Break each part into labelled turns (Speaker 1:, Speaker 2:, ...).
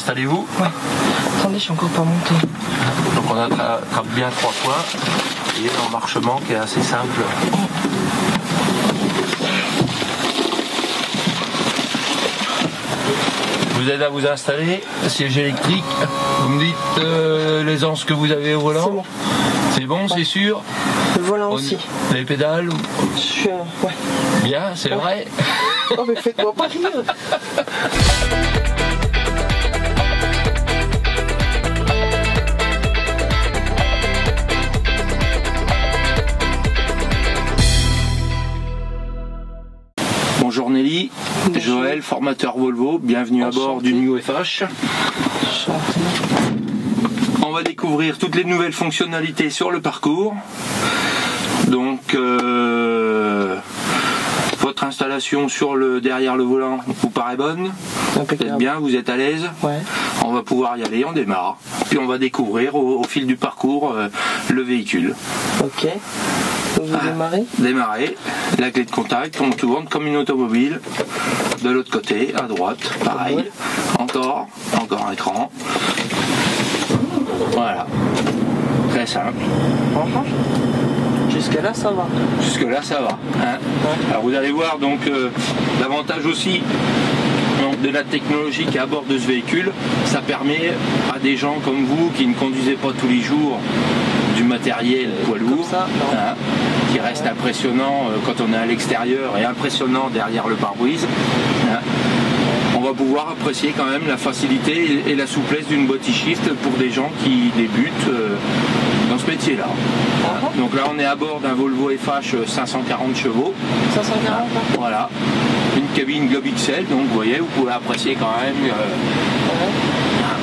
Speaker 1: Installez-vous.
Speaker 2: Ouais. Attendez, je suis encore pas monté.
Speaker 1: Donc on attrape bien 3 points et l'emmarchement qui est assez simple. Vous aide à vous installer, siège électrique. Vous me dites l'aisance que vous avez au volant.
Speaker 2: C'est bon.
Speaker 1: C'est bon, c'est sûr.
Speaker 2: Le volant aussi.
Speaker 1: Les pédales.
Speaker 2: Ouais.
Speaker 1: Bien, c'est vrai.
Speaker 2: Oh mais faites-moi pas rire.
Speaker 1: Bonjour Nelly,
Speaker 2: Bonjour.
Speaker 1: Joël, formateur Volvo, bienvenue à bord du New FH. On va découvrir toutes les nouvelles fonctionnalités sur le parcours. Donc votre installation derrière le volant vous paraît bonne? Vous êtes bien, vous êtes à l'aise?
Speaker 2: Ouais.
Speaker 1: On va pouvoir y aller, on démarre. Puis on va découvrir au fil du parcours le véhicule.
Speaker 2: Ok. Donc vous démarrez?
Speaker 1: Démarrer, la clé de contact, on tourne comme une automobile. De l'autre côté, à droite, pareil.
Speaker 2: Ouais.
Speaker 1: Encore un écran. Voilà. Très simple.
Speaker 2: Jusqu'à là, ça va.
Speaker 1: Jusque là, ça va. Hein.
Speaker 2: Ouais.
Speaker 1: Alors vous allez voir donc l'avantage aussi de la technologie qui est à bord de ce véhicule. Ça permet à des gens comme vous qui ne conduisez pas tous les jours du matériel poids lourd,
Speaker 2: ça,
Speaker 1: hein, qui reste impressionnant quand on est à l'extérieur et impressionnant derrière le pare-brise. Hein. On va pouvoir apprécier quand même la facilité et la souplesse d'une body shift pour des gens qui débutent dans ce métier-là. Donc là on est à bord d'un Volvo FH 540 chevaux.
Speaker 2: 540 hein.
Speaker 1: Voilà. Une cabine Globe XL, donc vous voyez, vous pouvez apprécier quand même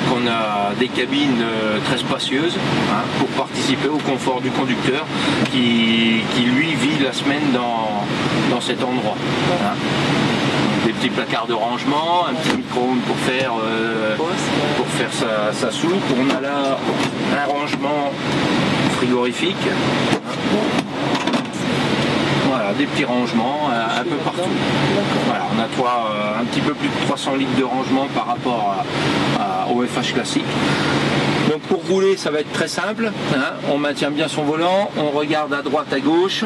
Speaker 1: qu'on a des cabines très spacieuses pour participer au confort du conducteur qui lui vit la semaine dans cet endroit. Des petits placards de rangement, un petit micro-ondes pour faire sa soupe. On a là un rangement frigorifique. Voilà, des petits rangements un peu partout. Voilà, on a un petit peu plus de 300 litres de rangement par rapport au FH classique. Donc pour rouler, ça va être très simple. Hein. On maintient bien son volant, on regarde à droite, à gauche.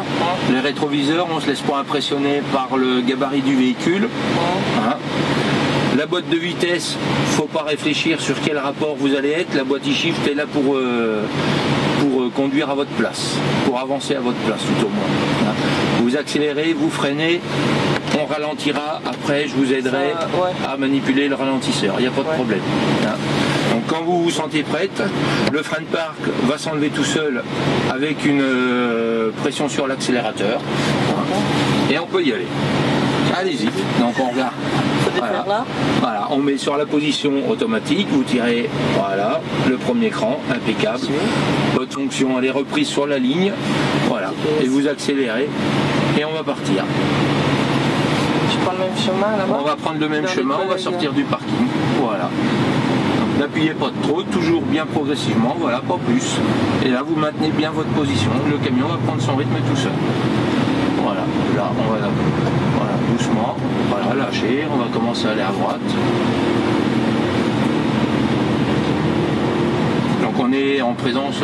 Speaker 1: Les rétroviseurs, on ne se laisse pas impressionner par le gabarit du véhicule. Hein. La boîte de vitesse, faut pas réfléchir sur quel rapport vous allez être. La boîte e-shift est là pour conduire à votre place, pour avancer à votre place tout au moins. Hein. Vous accélérez, vous freinez, on ralentira. Après, je vous aiderai à manipuler le ralentisseur. Il n'y a pas de problème. Hein. Donc quand vous vous sentez prête, le frein de parc va s'enlever tout seul avec une pression sur l'accélérateur. Et on peut y aller. Allez-y. Donc on regarde. Voilà, on met sur la position automatique, vous tirez, voilà, le premier cran, impeccable. Votre fonction, elle est reprise sur la ligne, voilà, et vous accélérez, et on va partir.
Speaker 2: Tu prends le même chemin là-bas?
Speaker 1: On va prendre le même chemin, on va sortir du parking, voilà. N'appuyez pas trop, toujours bien progressivement, voilà, pas plus. Et là, vous maintenez bien votre position, le camion va prendre son rythme tout seul. Voilà, là, on va doucement, voilà, lâcher, on va commencer à aller à droite. Donc on est en présence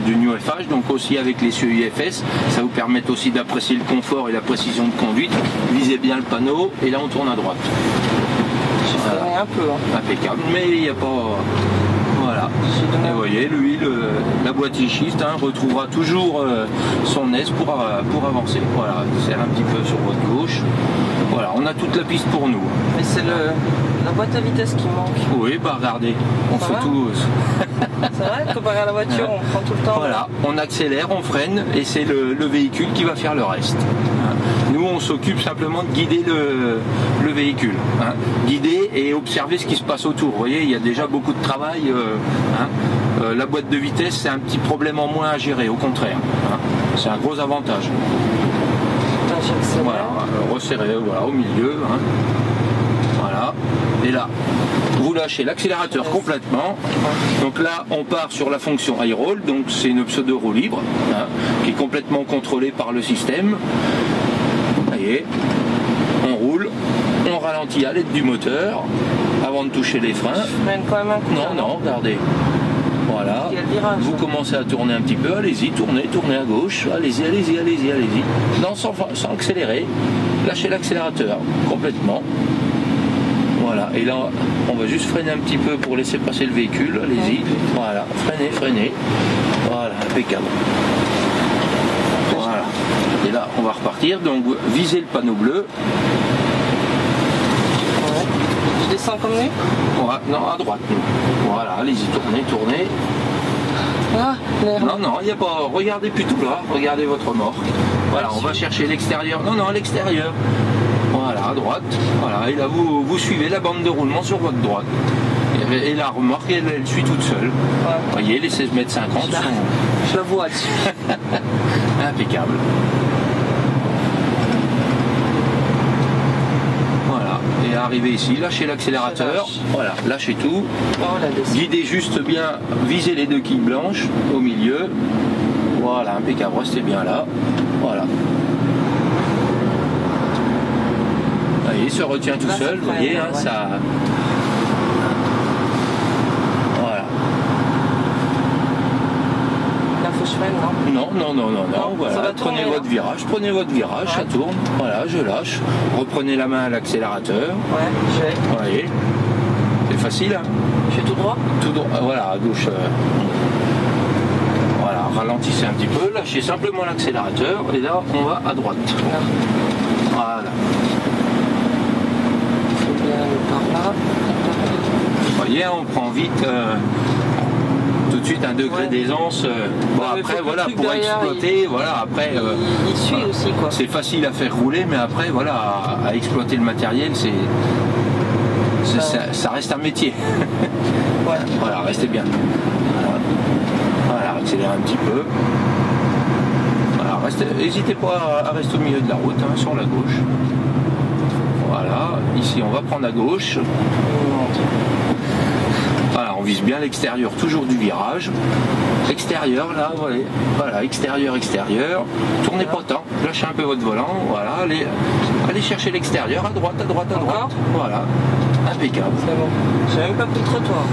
Speaker 1: du New FH, donc aussi avec l'essieu IFS, ça vous permet aussi d'apprécier le confort et la précision de conduite. Visez bien le panneau et là on tourne à droite.
Speaker 2: Voilà. Un peu. Hein.
Speaker 1: Impeccable, mais il n'y a pas... Voilà. Et vous voyez, lui, la boîte e-shift retrouvera toujours son aise pour avancer. Voilà, serre un petit peu sur votre gauche. Voilà, on a toute la piste pour nous.
Speaker 2: Mais c'est la boîte à vitesse qui manque.
Speaker 1: Oui, bah regardez, on fait tout.
Speaker 2: C'est vrai, comparé à la voiture, on prend tout le temps.
Speaker 1: Voilà, on accélère, on freine et c'est le véhicule qui va faire le reste. Nous, on s'occupe simplement de guider le véhicule. Guider et observer ce qui se passe autour. Vous voyez, il y a déjà beaucoup de travail. La boîte de vitesse, c'est un petit problème en moins à gérer, au contraire. C'est un gros avantage. Voilà, resserrer au milieu. Voilà. Et là, vous lâchez l'accélérateur complètement. Donc là, on part sur la fonction high roll. Donc c'est une pseudo-roue libre qui est complètement contrôlée par le système. Vous voyez, on roule, on ralentit à l'aide du moteur. À avant de toucher les freins.
Speaker 2: Je freine quand même un coup.
Speaker 1: Non, non, regardez. Voilà.
Speaker 2: Il y a le virage.
Speaker 1: Vous commencez à tourner un petit peu. Allez-y, tournez à gauche. Allez-y, allez-y, allez-y, allez-y. Non, sans accélérer. Lâchez l'accélérateur complètement. Voilà. Et là, on va juste freiner un petit peu pour laisser passer le véhicule. Allez-y. Voilà. Freinez, freinez. Voilà, impeccable. Voilà. Et là, on va repartir. Donc, visez le panneau bleu.
Speaker 2: Ouais. Je descends comme lui?
Speaker 1: Ouais, non, à droite. Voilà, allez-y, tournez, tournez.
Speaker 2: Ah,
Speaker 1: non, non, il n'y a pas. Regardez plutôt là. Regardez votre remorque. Voilà, on va chercher l'extérieur. Non, non, à l'extérieur. Voilà, à droite. Voilà, et là, vous suivez la bande de roulement sur votre droite. Et la remorque, elle suit toute seule.
Speaker 2: Ouais.
Speaker 1: Vous voyez, les 16,50 m sont...
Speaker 2: Je la vois dessus.
Speaker 1: Impeccable. Voilà. Et arrivé ici, lâchez l'accélérateur. Voilà, lâchez tout. Guidez juste bien, visez les deux quilles blanches au milieu. Voilà, impeccable, restez bien là. Voilà. Il se retient tout seul, vous voyez, hein, ça... Voilà.
Speaker 2: Là, faut que je freine, non?
Speaker 1: Non, non, non, non, non, voilà. Prenez votre virage, ça tourne. Voilà, je lâche. Reprenez la main à l'accélérateur.
Speaker 2: Ouais, je vais.
Speaker 1: Vous voyez. C'est facile, hein?
Speaker 2: Je fais tout droit?
Speaker 1: Tout droit, voilà, à gauche. Voilà, ralentissez un petit peu, lâchez simplement l'accélérateur, et là, on va à droite. Voilà.
Speaker 2: Par là.
Speaker 1: Vous voyez, on prend vite tout de suite un degré d'aisance. Bon, après, voilà, pour exploiter, voilà, après.
Speaker 2: Il suit voilà. Aussi, quoi.
Speaker 1: C'est facile à faire rouler, mais après, voilà, à exploiter le matériel, ça reste un métier.
Speaker 2: Ouais.
Speaker 1: Voilà, restez bien. Voilà, accélérez un petit peu. Voilà, n'hésitez pas à rester au milieu de la route, hein, sur la gauche. Voilà, ici on va prendre à gauche. Voilà, on vise bien l'extérieur, toujours du virage. Extérieur, là, voilà, extérieur. Tournez pas tant, lâchez un peu votre volant. Voilà, allez chercher l'extérieur, à droite. Voilà, impeccable.
Speaker 2: C'est bon, j'ai même pas pris le trottoir.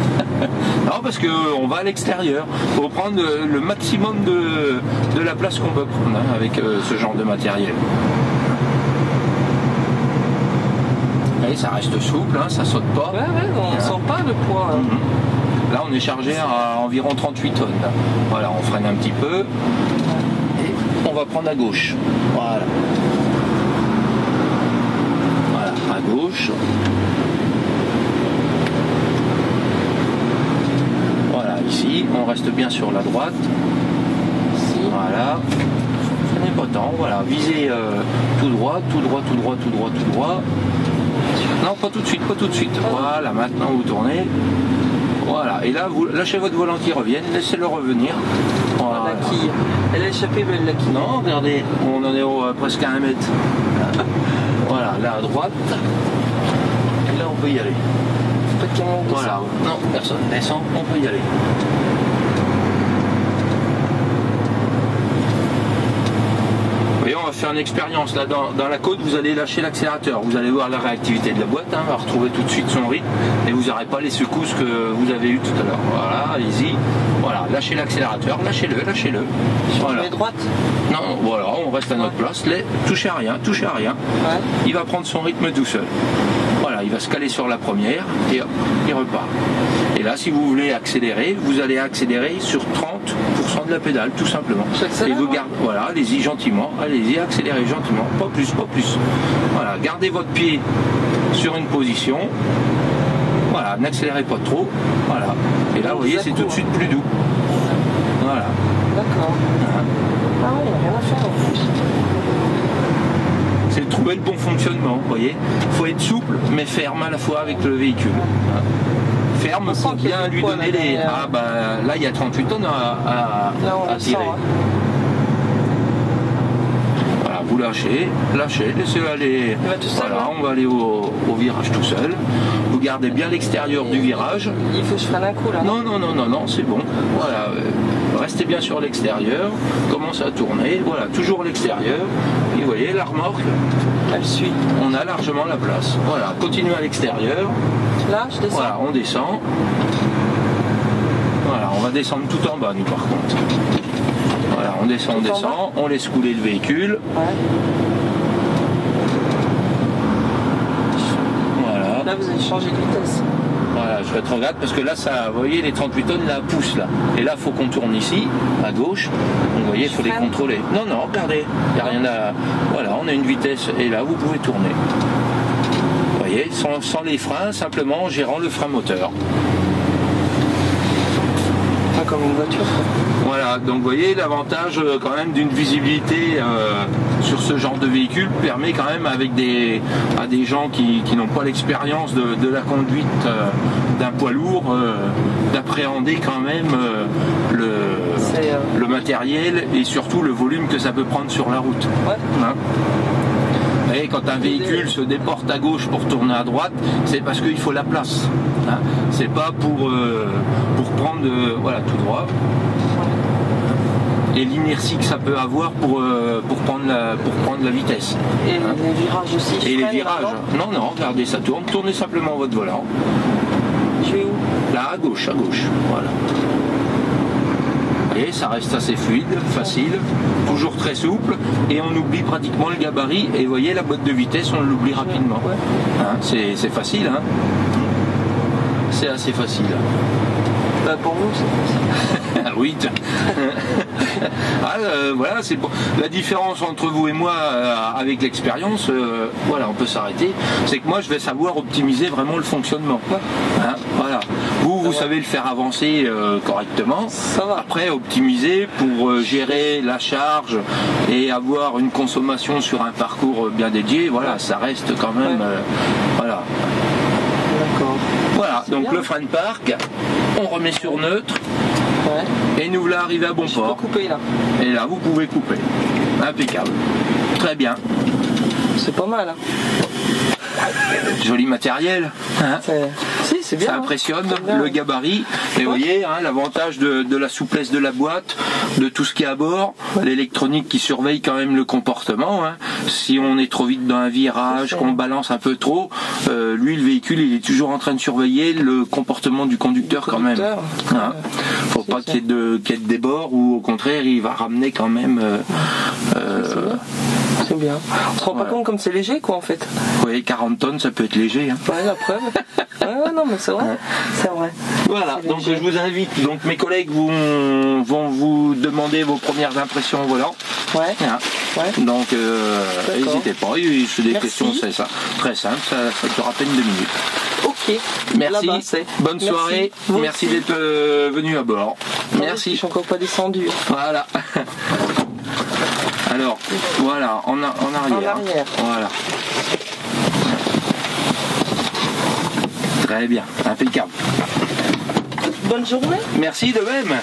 Speaker 1: Non, parce qu'on va à l'extérieur. Il faut prendre le maximum de la place qu'on peut prendre, hein, avec ce genre de matériel. Et ça reste souple, hein, ça saute pas.
Speaker 2: Ouais, on ne sent pas le poids. Hein.
Speaker 1: Là, on est chargé à environ 38 tonnes. Voilà, on freine un petit peu. Et on va prendre à gauche. Voilà. Voilà, à gauche. Voilà, ici, on reste bien sur la droite. Ici. Voilà. Freinez pas tant, voilà. Visez tout droit. Non, pas tout de suite. Voilà, maintenant vous tournez. Voilà, et là vous lâchez votre volant qui revienne, laissez-le revenir. Voilà.
Speaker 2: La quille. Elle a échappé, mais la quille.
Speaker 1: Non, regardez, on en est presque à 1 mètre. Voilà, là à droite. Et là on peut y aller.
Speaker 2: Pas de camion qui
Speaker 1: voilà, non, personne descend, on peut y aller. On va faire une expérience là dans la côte, vous allez lâcher l'accélérateur, vous allez voir la réactivité de la boîte, hein, on va retrouver tout de suite son rythme et vous n'aurez pas les secousses que vous avez eues tout à l'heure. Voilà, allez-y, voilà, lâchez l'accélérateur, lâchez-le. Voilà.
Speaker 2: Droite.
Speaker 1: Non, voilà, on reste à notre place, touchez à rien.
Speaker 2: Ouais.
Speaker 1: Il va prendre son rythme tout seul. Voilà, il va se caler sur la première et hop, il repart. Et là, si vous voulez accélérer, vous allez accélérer sur 30% de la pédale, tout simplement. Et vous gardez, voilà, allez-y gentiment, accélérez gentiment, pas plus. Voilà, gardez votre pied sur une position. Voilà, n'accélérez pas trop. Voilà. Et là, vous voyez, c'est tout de suite plus doux. Voilà.
Speaker 2: D'accord. Ah oui, il n'y a rien à faire en fait.
Speaker 1: C'est de trouver le bon fonctionnement, vous voyez. Il faut être souple, mais ferme à la fois avec le véhicule. Ferme pour bien lui donner les... Ah bah là, il y a 38 tonnes à tirer. Voilà, vous lâchez, laissez aller. Voilà, on va aller au virage tout seul. Vous gardez bien l'extérieur du virage.
Speaker 2: Il faut que je freine un coup là.
Speaker 1: Non, c'est bon. Voilà. restez bien sur l'extérieur, commencez à tourner, voilà, toujours l'extérieur, et vous voyez la remorque,
Speaker 2: Elle suit.
Speaker 1: on a largement la place. Voilà, continuez à l'extérieur,
Speaker 2: Là, je descends.
Speaker 1: voilà, on descend. Voilà, on va descendre tout en bas nous par contre. Voilà, on descend, on laisse couler le véhicule.
Speaker 2: Ouais.
Speaker 1: Voilà.
Speaker 2: Là, vous avez changé de vitesse.
Speaker 1: Voilà, je rétrograde parce que là, ça, vous voyez, les 38 tonnes, là, poussent là. Et là, il faut qu'on tourne ici, à gauche. Donc, vous voyez, il faut les contrôler. Non, non, regardez, il n'y a rien à... Voilà, on a une vitesse et là, vous pouvez tourner. Vous voyez, sans les freins, simplement en gérant le frein moteur.
Speaker 2: Pas comme une voiture, quoi.
Speaker 1: Voilà, donc vous voyez, l'avantage quand même d'une visibilité sur ce genre de véhicule permet quand même avec à des gens qui n'ont pas l'expérience de la conduite d'un poids lourd d'appréhender quand même le matériel et surtout le volume que ça peut prendre sur la route.
Speaker 2: Ouais.
Speaker 1: Hein. Et quand un véhicule se déporte à gauche pour tourner à droite, c'est parce qu'il faut la place. Hein. C'est pas pour prendre voilà, tout droit. Et l'inertie que ça peut avoir pour prendre la vitesse.
Speaker 2: Et hein. Les virages aussi.
Speaker 1: Et les virages. Non, non, regardez, ça tourne. Tournez simplement votre volant.
Speaker 2: Je vais où?
Speaker 1: Là, à gauche, voilà. Et ça reste assez fluide, facile, toujours très souple, et on oublie pratiquement le gabarit, et vous voyez la boîte de vitesse, on l'oublie rapidement.
Speaker 2: Ouais.
Speaker 1: Hein, c'est facile, hein. C'est assez facile.
Speaker 2: Bah pour vous, c'est facile.
Speaker 1: Oui. Voilà, c'est bon. La différence entre vous et moi avec l'expérience, voilà, on peut s'arrêter. C'est que moi, je vais savoir optimiser vraiment le fonctionnement. Hein, voilà. Vous savez le faire avancer correctement.
Speaker 2: Ça va.
Speaker 1: Après, optimiser pour gérer la charge et avoir une consommation sur un parcours bien dédié. Voilà, ça reste quand même. Voilà.
Speaker 2: D'accord.
Speaker 1: Voilà. Donc
Speaker 2: bien.
Speaker 1: le frein de parc, on remet sur neutre.
Speaker 2: Ouais.
Speaker 1: Et nous voilà arrivés à bon
Speaker 2: Je
Speaker 1: port.
Speaker 2: peux couper là.
Speaker 1: Et là, vous pouvez couper. Impeccable. Très bien.
Speaker 2: C'est pas mal. Hein.
Speaker 1: Joli matériel. Hein,
Speaker 2: Si, c'est bien.
Speaker 1: ça
Speaker 2: hein.
Speaker 1: impressionne,
Speaker 2: bien.
Speaker 1: le gabarit. Et vous voyez, hein, l'avantage de la souplesse de la boîte, de tout ce qui est à bord, l'électronique qui surveille quand même le comportement. Hein. Si on est trop vite dans un virage, qu'on balance un peu trop, lui, le véhicule, il est toujours en train de surveiller le comportement du conducteur quand même. Hein. Faut pas qu'il y ait de débords ou au contraire, il va ramener quand même...
Speaker 2: C'est bien. On se rend pas compte comme c'est léger quoi en fait.
Speaker 1: Oui, 40 tonnes, ça peut être léger. Hein.
Speaker 2: Ouais, la preuve. Ouais, non, mais c'est vrai. C'est vrai.
Speaker 1: Voilà, donc je vous invite. Donc mes collègues vont vous demander vos premières impressions au volant.
Speaker 2: Ouais.
Speaker 1: Hein.
Speaker 2: Ouais.
Speaker 1: Donc n'hésitez pas, c'est des questions, c'est ça. Très simple, ça dure à peine 2 minutes.
Speaker 2: Ok.
Speaker 1: Merci,
Speaker 2: Là-bas,
Speaker 1: bonne soirée, merci d'être venu à bord. Merci.
Speaker 2: Je suis encore pas descendu.
Speaker 1: Voilà. Alors, voilà, en arrière.
Speaker 2: En arrière.
Speaker 1: Voilà. Très bien, impeccable.
Speaker 2: Bonne journée.
Speaker 1: Merci de même.